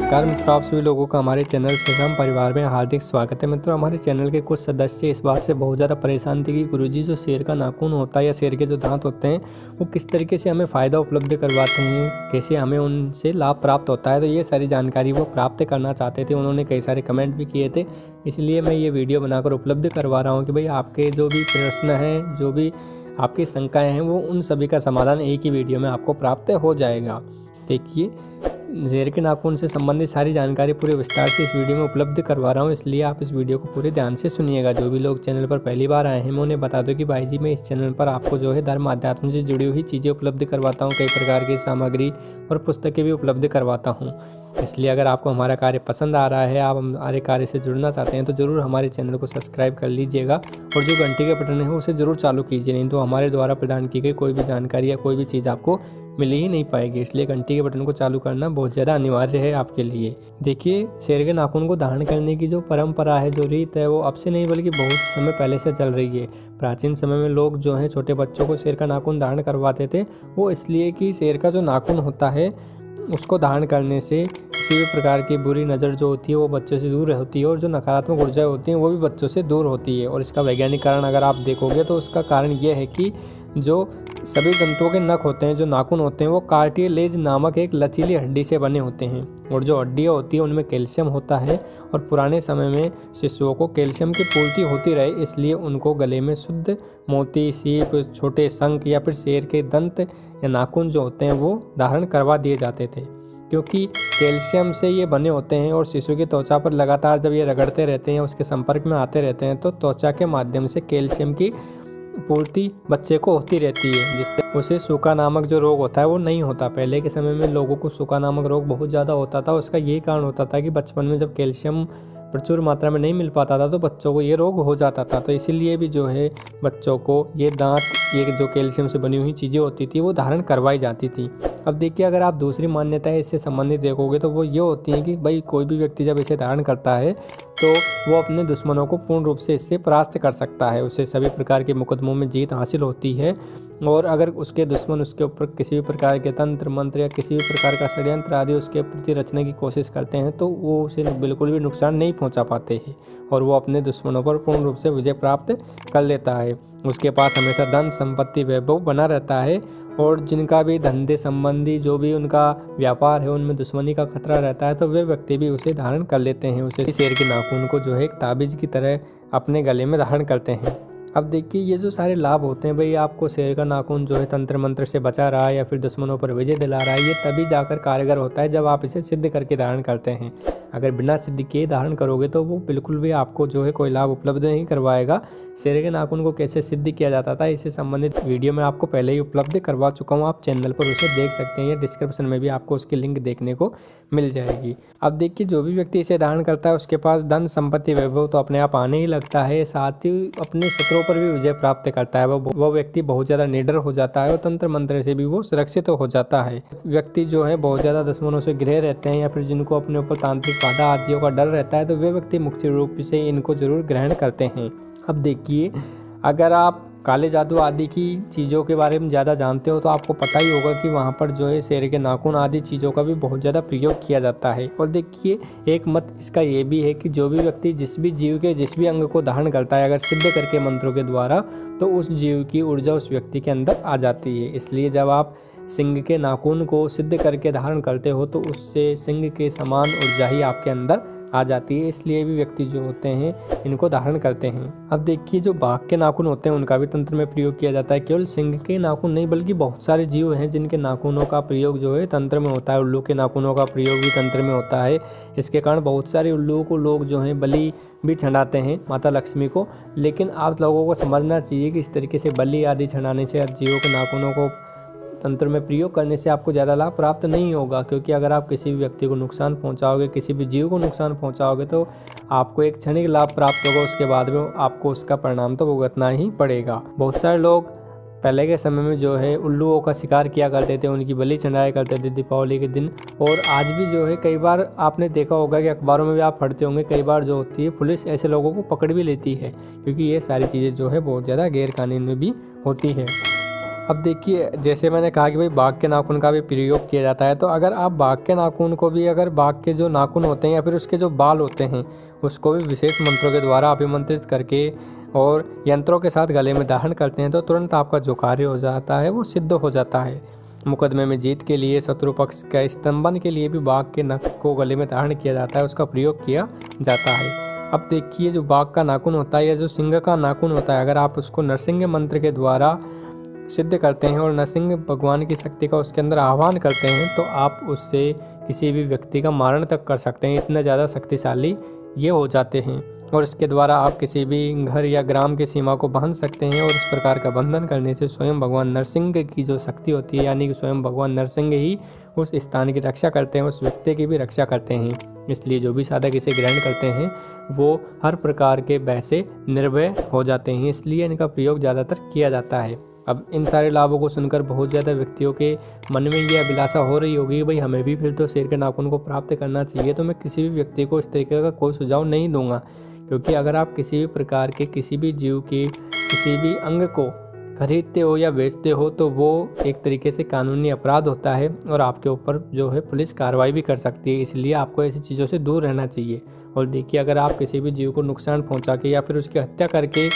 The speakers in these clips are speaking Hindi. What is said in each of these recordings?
नमस्कार मित्रों, आप सभी लोगों का हमारे चैनल से हम परिवार में हार्दिक स्वागत है। मित्रों, हमारे चैनल के कुछ सदस्य इस बात से बहुत ज़्यादा परेशान थे कि गुरुजी जो शेर का नाखून होता है या शेर के जो दांत होते हैं वो किस तरीके से हमें फ़ायदा उपलब्ध करवाते हैं, कैसे हमें उनसे लाभ प्राप्त होता है। तो ये सारी जानकारी वो प्राप्त करना चाहते थे। उन्होंने कई सारे कमेंट भी किए थे, इसलिए मैं ये वीडियो बनाकर उपलब्ध करवा रहा हूँ कि भाई आपके जो भी प्रश्न हैं, जो भी आपकी शंकाएँ हैं, वो उन सभी का समाधान एक ही वीडियो में आपको प्राप्त हो जाएगा। देखिए, शेर के नाखून से संबंधित सारी जानकारी पूरे विस्तार से इस वीडियो में उपलब्ध करवा रहा हूँ, इसलिए आप इस वीडियो को पूरे ध्यान से सुनिएगा। जो भी लोग चैनल पर पहली बार आए हैं, मैं उन्हें बता दूं कि भाई जी मैं इस चैनल पर आपको जो है धर्म अध्यात्म से जुड़ी हुई चीज़ें उपलब्ध करवाता हूँ, कई प्रकार की सामग्री और पुस्तकें भी उपलब्ध करवाता हूँ। इसलिए अगर आपको हमारा कार्य पसंद आ रहा है, आप हमारे कार्य से जुड़ना चाहते हैं, तो ज़रूर हमारे चैनल को सब्सक्राइब कर लीजिएगा और जो घंटी का बटन है उसे ज़रूर चालू कीजिए, नहीं तो हमारे द्वारा प्रदान की गई कोई भी जानकारी या कोई भी चीज़ आपको मिल ही नहीं पाएगी। इसलिए घंटी के बटन को चालू करना बहुत ज़्यादा अनिवार्य है आपके लिए। देखिए, शेर के नाखून को धारण करने की जो परंपरा है, जो रीत है, वो अब से नहीं बल्कि बहुत समय पहले से चल रही है। प्राचीन समय में लोग जो हैं छोटे बच्चों को शेर का नाखून धारण करवाते थे, वो इसलिए कि शेर का जो नाखून होता है उसको धारण करने से किसी भी प्रकार की बुरी नज़र जो होती है वो बच्चों से दूर होती है और जो नकारात्मक ऊर्जाएं होती हैं वो भी बच्चों से दूर होती है। और इसका वैज्ञानिक कारण अगर आप देखोगे तो उसका कारण ये है कि जो सभी जंतुओं के नख होते हैं, जो नाखून होते हैं, वो कार्टिलेज नामक एक लचीली हड्डी से बने होते हैं और जो हड्डियाँ होती है उनमें कैल्शियम होता है। और पुराने समय में शिशुओं को कैल्शियम की पूर्ति होती रहे, इसलिए उनको गले में शुद्ध मोती, सीप, छोटे शंख या फिर शेर के दंत या नाखून जो होते हैं वो धारण करवा दिए जाते थे, क्योंकि कैल्शियम से ये बने होते हैं। और शिशु की त्वचा पर लगातार जब ये रगड़ते रहते हैं, उसके संपर्क में आते रहते हैं, तो त्वचा के माध्यम से कैल्शियम की पूर्ति बच्चे को होती रहती है, जिससे उसे सूखा नामक जो रोग होता है वो नहीं होता। पहले के समय में लोगों को सूखा नामक रोग बहुत ज़्यादा होता था। उसका यही कारण होता था कि बचपन में जब कैल्शियम प्रचुर मात्रा में नहीं मिल पाता था तो बच्चों को ये रोग हो जाता था। तो इसीलिए भी जो है बच्चों को ये दांत, ये जो कैल्शियम से बनी हुई चीज़ें होती थी वो धारण करवाई जाती थी। अब देखिए, अगर आप दूसरी मान्यताएं इससे संबंधित देखोगे तो वो ये होती हैं कि भाई कोई भी व्यक्ति जब इसे धारण करता है तो वो अपने दुश्मनों को पूर्ण रूप से इससे परास्त कर सकता है, उसे सभी प्रकार के मुकदमों में जीत हासिल होती है। और अगर उसके दुश्मन उसके ऊपर किसी भी प्रकार के तंत्र मंत्र या किसी भी प्रकार का षड्यंत्र आदि उसके प्रति रचने की कोशिश करते हैं तो वो उसे बिल्कुल भी नुकसान नहीं पहुंचा पाते हैं और वो अपने दुश्मनों पर पूर्ण रूप से विजय प्राप्त कर लेता है। उसके पास हमेशा धन संपत्ति वैभव बना रहता है और जिनका भी धंधे संबंधी जो भी उनका व्यापार है उनमें दुश्मनी का खतरा रहता है तो वे व्यक्ति भी उसे धारण कर लेते हैं। उसे शेर के नाखून को जो है एक ताबीज़ की तरह अपने गले में धारण करते हैं। अब देखिए, ये जो सारे लाभ होते हैं, भाई आपको शेर का नाखून जो है तंत्र मंत्र से बचा रहा है या फिर दुश्मनों पर विजय दिला रहा है, ये तभी जाकर कारगर होता है जब आप इसे सिद्ध करके धारण करते हैं। अगर बिना सिद्ध किए धारण करोगे तो वो बिल्कुल भी आपको जो है कोई लाभ उपलब्ध नहीं करवाएगा। शेर के नाखून को कैसे सिद्ध किया जाता था, इससे संबंधित वीडियो मैं आपको पहले ही उपलब्ध करवा चुका हूँ, आप चैनल पर उसे देख सकते हैं या डिस्क्रिप्शन में भी आपको उसकी लिंक देखने को मिल जाएगी। अब देखिए, जो भी व्यक्ति इसे धारण करता है उसके पास धन संपत्ति वैभव तो अपने आप आने ही लगता है, साथ ही अपने शत्रुओं पर भी विजय प्राप्त करता है। वो व्यक्ति बहुत ज़्यादा निडर हो जाता है और तंत्र मंत्र से भी वो सुरक्षित हो जाता है। व्यक्ति जो है बहुत ज़्यादा दुश्मनों से घिरे रहते हैं या फिर जिनको अपने ऊपर तांत्रिक बाधा आदियों का डर रहता है तो वे व्यक्ति मुख्य रूप से इनको जरूर ग्रहण करते हैं। अब देखिए, अगर आप काले जादू आदि की चीज़ों के बारे में ज़्यादा जानते हो तो आपको पता ही होगा कि वहाँ पर जो है शेर के नाखून आदि चीज़ों का भी बहुत ज़्यादा प्रयोग किया जाता है। और देखिए, एक मत इसका ये भी है कि जो भी व्यक्ति जिस भी जीव के जिस भी अंग को धारण करता है, अगर सिद्ध करके मंत्रों के द्वारा, तो उस जीव की ऊर्जा उस व्यक्ति के अंदर आ जाती है। इसलिए जब आप सिंह के नाखून को सिद्ध करके धारण करते हो तो उससे सिंह के समान ऊर्जा ही आपके अंदर आ जाती है, इसलिए भी व्यक्ति जो होते हैं इनको धारण करते हैं। अब देखिए, जो बाघ के नाखून होते हैं उनका भी तंत्र में प्रयोग किया जाता है। केवल सिंह के नाखून नहीं बल्कि बहुत सारे जीव हैं जिनके नाखूनों का प्रयोग जो है तंत्र में होता है। उल्लू के नाखूनों का प्रयोग भी तंत्र में होता है। इसके कारण बहुत सारे उल्लुओं को लोग जो हैं बलि भी चढ़ाते हैं माता लक्ष्मी को। लेकिन आप लोगों को समझना चाहिए कि इस तरीके से बलि आदि चढ़ाने से जीवों के नाखूनों को तंत्र में प्रयोग करने से आपको ज़्यादा लाभ प्राप्त नहीं होगा, क्योंकि अगर आप किसी भी व्यक्ति को नुकसान पहुंचाओगे, किसी भी जीव को नुकसान पहुंचाओगे तो आपको एक क्षणिक लाभ प्राप्त होगा, उसके बाद में आपको उसका परिणाम तो भुगतना ही पड़ेगा। बहुत सारे लोग पहले के समय में जो है उल्लुओं का शिकार किया करते थे, उनकी बलि चढ़ाया करते थे दीपावली के दिन। और आज भी जो है कई बार आपने देखा होगा कि अखबारों में भी आप पढ़ते होंगे, कई बार जो होती है पुलिस ऐसे लोगों को पकड़ भी लेती है, क्योंकि ये सारी चीज़ें जो है बहुत ज़्यादा गैर कानूनी भी होती है। अब देखिए, जैसे मैंने कहा कि भाई बाघ के नाखून का भी प्रयोग किया जाता है, तो अगर आप बाघ के नाखून को भी, अगर बाघ के जो नाखून होते हैं या फिर उसके जो बाल होते हैं उसको भी विशेष मंत्रों के द्वारा अभिमंत्रित करके और यंत्रों के साथ गले में धारण करते हैं तो तुरंत आपका जो कार्य हो जाता है वो सिद्ध हो जाता है। मुकदमे में जीत के लिए, शत्रु पक्ष का स्तंभन के लिए भी बाघ के नख को गले में धारण किया जाता है, उसका प्रयोग किया जाता है। अब देखिए, जो बाघ का नाखून होता है या जो सिंह का नाखून होता है, अगर आप उसको नरसिंह मंत्र के द्वारा सिद्ध करते हैं और नरसिंह भगवान की शक्ति का उसके अंदर आह्वान करते हैं तो आप उससे किसी भी व्यक्ति का मारण तक कर सकते हैं। इतना ज़्यादा शक्तिशाली ये हो जाते हैं और इसके द्वारा आप किसी भी घर या ग्राम की सीमा को बांध सकते हैं। और इस प्रकार का बंधन करने से स्वयं भगवान नरसिंह की जो शक्ति होती है, यानी कि स्वयं भगवान नरसिंह ही उस स्थान की रक्षा करते हैं, उस व्यक्ति की भी रक्षा करते हैं। इसलिए जो भी साधक इसे ग्रहण करते हैं वो हर प्रकार के भय से निर्भय हो जाते हैं, इसलिए इनका प्रयोग ज़्यादातर किया जाता है। अब इन सारे लाभों को सुनकर बहुत ज़्यादा व्यक्तियों के मन में ये अभिलाषा हो रही होगी भाई हमें भी फिर तो शेर के नाखून को प्राप्त करना चाहिए। तो मैं किसी भी व्यक्ति को इस तरीके का कोई सुझाव नहीं दूंगा, क्योंकि अगर आप किसी भी प्रकार के किसी भी जीव के किसी भी अंग को खरीदते हो या बेचते हो तो वो एक तरीके से कानूनी अपराध होता है और आपके ऊपर जो है पुलिस कार्रवाई भी कर सकती है। इसलिए आपको ऐसी चीज़ों से दूर रहना चाहिए। और देखिए, अगर आप किसी भी जीव को नुकसान पहुंचा के या फिर उसकी हत्या करके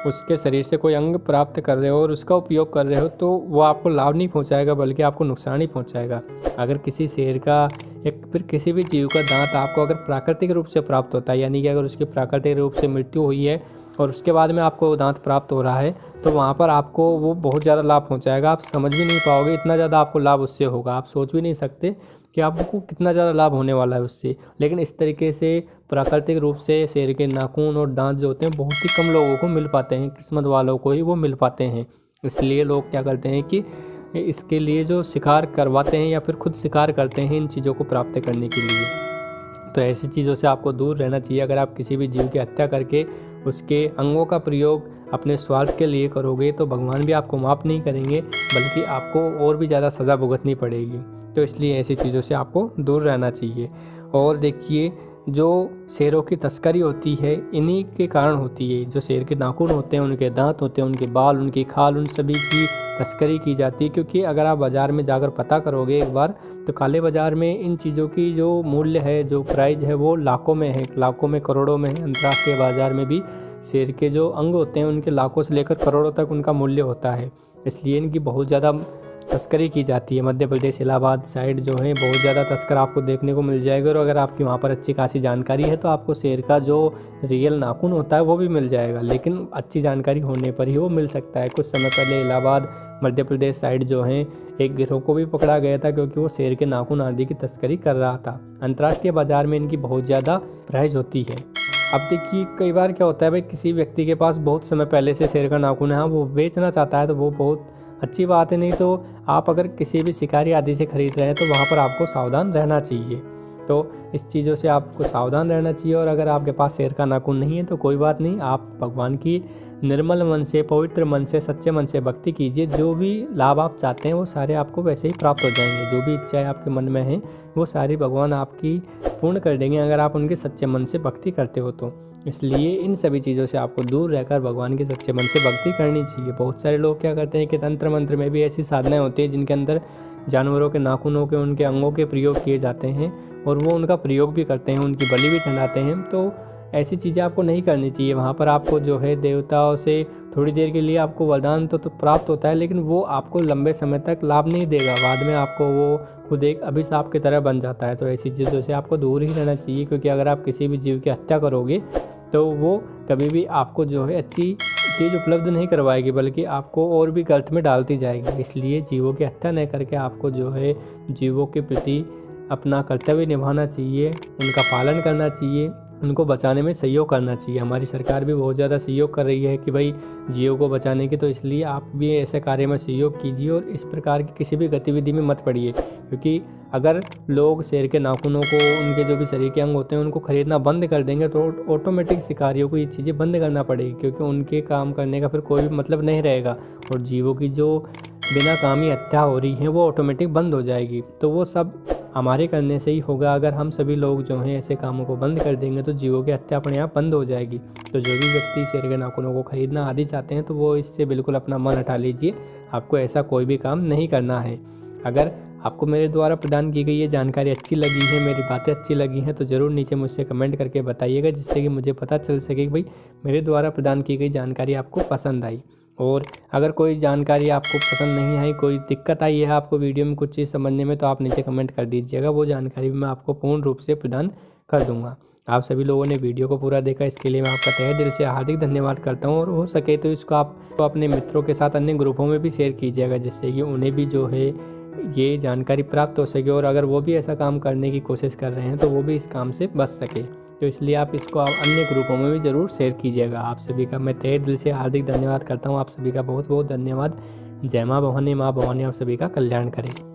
उसके शरीर से कोई अंग प्राप्त कर रहे हो और उसका उपयोग कर रहे हो तो वो आपको लाभ नहीं पहुंचाएगा बल्कि आपको नुकसान ही पहुंचाएगा। अगर किसी शेर का या फिर किसी भी जीव का दांत आपको अगर प्राकृतिक रूप से प्राप्त होता है, यानी कि अगर उसकी प्राकृतिक रूप से मृत्यु हुई है और उसके बाद में आपको वो दांत प्राप्त हो रहा है तो वहाँ पर आपको वो बहुत ज़्यादा लाभ पहुँचाएगा। आप समझ भी नहीं पाओगे, इतना ज़्यादा आपको लाभ उससे होगा, आप सोच भी नहीं सकते कि आपको कितना ज़्यादा लाभ होने वाला है उससे। लेकिन इस तरीके से प्राकृतिक रूप से शेर के नाखून और दांत जो होते हैं बहुत ही कम लोगों को मिल पाते हैं, किस्मत वालों को ही वो मिल पाते हैं। इसलिए लोग क्या करते हैं कि इसके लिए जो शिकार करवाते हैं या फिर खुद शिकार करते हैं इन चीज़ों को प्राप्त करने के लिए। तो ऐसी चीज़ों से आपको दूर रहना चाहिए। अगर आप किसी भी जीव की हत्या करके उसके अंगों का प्रयोग अपने स्वार्थ के लिए करोगे तो भगवान भी आपको माफ़ नहीं करेंगे बल्कि आपको और भी ज़्यादा सज़ा भुगतनी पड़ेगी। तो इसलिए ऐसी चीज़ों से आपको दूर रहना चाहिए। और देखिए, जो शेरों की तस्करी होती है इन्हीं के कारण होती है। जो शेर के नाखून होते हैं, उनके दांत होते हैं, उनके बाल, उनकी खाल, उन सभी की तस्करी की जाती है। क्योंकि अगर आप बाज़ार में जाकर पता करोगे एक बार तो काले बाज़ार में इन चीज़ों की जो मूल्य है, जो प्राइस है वो लाखों में है, लाखों में, करोड़ों में है। अंतर्राष्ट्रीय बाज़ार में भी शेर के जो अंग होते हैं उनके लाखों से लेकर करोड़ों तक उनका मूल्य होता है। इसलिए इनकी बहुत ज़्यादा तस्करी की जाती है। मध्य प्रदेश, इलाहाबाद साइड जो है बहुत ज़्यादा तस्कर आपको देखने को मिल जाएगा। और अगर आपकी वहाँ पर अच्छी खासी जानकारी है तो आपको शेर का जो रियल नाखून होता है वो भी मिल जाएगा, लेकिन अच्छी जानकारी होने पर ही वो मिल सकता है। कुछ समय पहले इलाहाबाद, मध्य प्रदेश साइड जो है एक गिरोह को भी पकड़ा गया था क्योंकि वो शेर के नाखून आदि की तस्करी कर रहा था। अंतर्राष्ट्रीय बाजार में इनकी बहुत ज़्यादा प्राइस होती है। अब देखिए, कई बार क्या होता है भाई, किसी व्यक्ति के पास बहुत समय पहले से शेर का नाखून है, हाँ वो बेचना चाहता है तो वो बहुत अच्छी बात है। नहीं तो आप अगर किसी भी शिकारी आदि से खरीद रहे हैं तो वहाँ पर आपको सावधान रहना चाहिए। तो इस चीज़ों से आपको सावधान रहना चाहिए। और अगर आपके पास शेर का नाखून नहीं है तो कोई बात नहीं, आप भगवान की निर्मल मन से, पवित्र मन से, सच्चे मन से भक्ति कीजिए। जो भी लाभ आप चाहते हैं वो सारे आपको वैसे ही प्राप्त हो जाएंगे। जो भी इच्छाएं आपके मन में हैं वो सारी भगवान आपकी पूर्ण कर देंगे अगर आप उनके सच्चे मन से भक्ति करते हो तो। इसलिए इन सभी चीज़ों से आपको दूर रहकर भगवान के सच्चे मन से भक्ति करनी चाहिए। बहुत सारे लोग क्या करते हैं कि तंत्र मंत्र में भी ऐसी साधनाएं होती है जिनके अंदर जानवरों के नाखूनों के, उनके अंगों के प्रयोग किए जाते हैं और वो उनका प्रयोग भी करते हैं, उनकी बलि भी चढ़ाते हैं। तो ऐसी चीज़ें आपको नहीं करनी चाहिए। वहाँ पर आपको जो है देवताओं से थोड़ी देर के लिए आपको वरदान तो प्राप्त होता है, लेकिन वो आपको लंबे समय तक लाभ नहीं देगा। बाद में आपको वो खुद एक अभिशाप की तरह बन जाता है। तो ऐसी चीज़ों से आपको दूर ही रहना चाहिए, क्योंकि अगर आप किसी भी जीव की हत्या करोगे तो वो कभी भी आपको जो है अच्छी चीज़ उपलब्ध नहीं करवाएगी, बल्कि आपको और भी गर्त में डालती जाएगी। इसलिए जीवों की हत्या न करके आपको जो है जीवों के प्रति अपना कर्तव्य निभाना चाहिए, उनका पालन करना चाहिए, उनको बचाने में सहयोग करना चाहिए। हमारी सरकार भी बहुत ज़्यादा सहयोग कर रही है कि भाई जीवों को बचाने की, तो इसलिए आप भी ऐसे कार्य में सहयोग कीजिए और इस प्रकार की किसी भी गतिविधि में मत पड़िए। क्योंकि अगर लोग शेर के नाखूनों को, उनके जो भी शरीर के अंग होते हैं उनको खरीदना बंद कर देंगे तो ऑटोमेटिक शिकारियों को ये चीज़ें बंद करना पड़ेगी, क्योंकि उनके काम करने का फिर कोई भी मतलब नहीं रहेगा और जीवों की जो बिना कामी हत्या हो रही है वो ऑटोमेटिक बंद हो जाएगी। तो वो सब हमारे करने से ही होगा। अगर हम सभी लोग जो हैं ऐसे कामों को बंद कर देंगे तो जीवों की हत्या अपने आप बंद हो जाएगी। तो जो भी व्यक्ति शेर के नाखूनों को खरीदना आदि चाहते हैं तो वो इससे बिल्कुल अपना मन हटा लीजिए। आपको ऐसा कोई भी काम नहीं करना है। अगर आपको मेरे द्वारा प्रदान की गई ये जानकारी अच्छी लगी है, मेरी बातें अच्छी लगी हैं, तो ज़रूर नीचे मुझसे कमेंट करके बताइएगा, जिससे कि मुझे पता चल सके कि भाई मेरे द्वारा प्रदान की गई जानकारी आपको पसंद आई। और अगर कोई जानकारी आपको पसंद नहीं आई, कोई दिक्कत आई है आपको वीडियो में कुछ चीज़ समझने में, तो आप नीचे कमेंट कर दीजिएगा। वो जानकारी भी मैं आपको पूर्ण रूप से प्रदान कर दूँगा। आप सभी लोगों ने वीडियो को पूरा देखा, इसके लिए मैं आपका तहे दिल से हार्दिक धन्यवाद करता हूँ। और हो सके तो इसको आप अपने मित्रों के साथ अन्य ग्रुपों में भी शेयर कीजिएगा, जिससे कि उन्हें भी जो है ये जानकारी प्राप्त हो सके, और अगर वो भी ऐसा काम करने की कोशिश कर रहे हैं तो वो भी इस काम से बच सके। तो इसलिए आप इसको अन्य ग्रुपों में भी ज़रूर शेयर कीजिएगा। आप सभी का मैं तहे दिल से हार्दिक धन्यवाद करता हूँ। आप सभी का बहुत बहुत धन्यवाद। जय माँ भवानी, माँ भवानी आप सभी का कल्याण करे।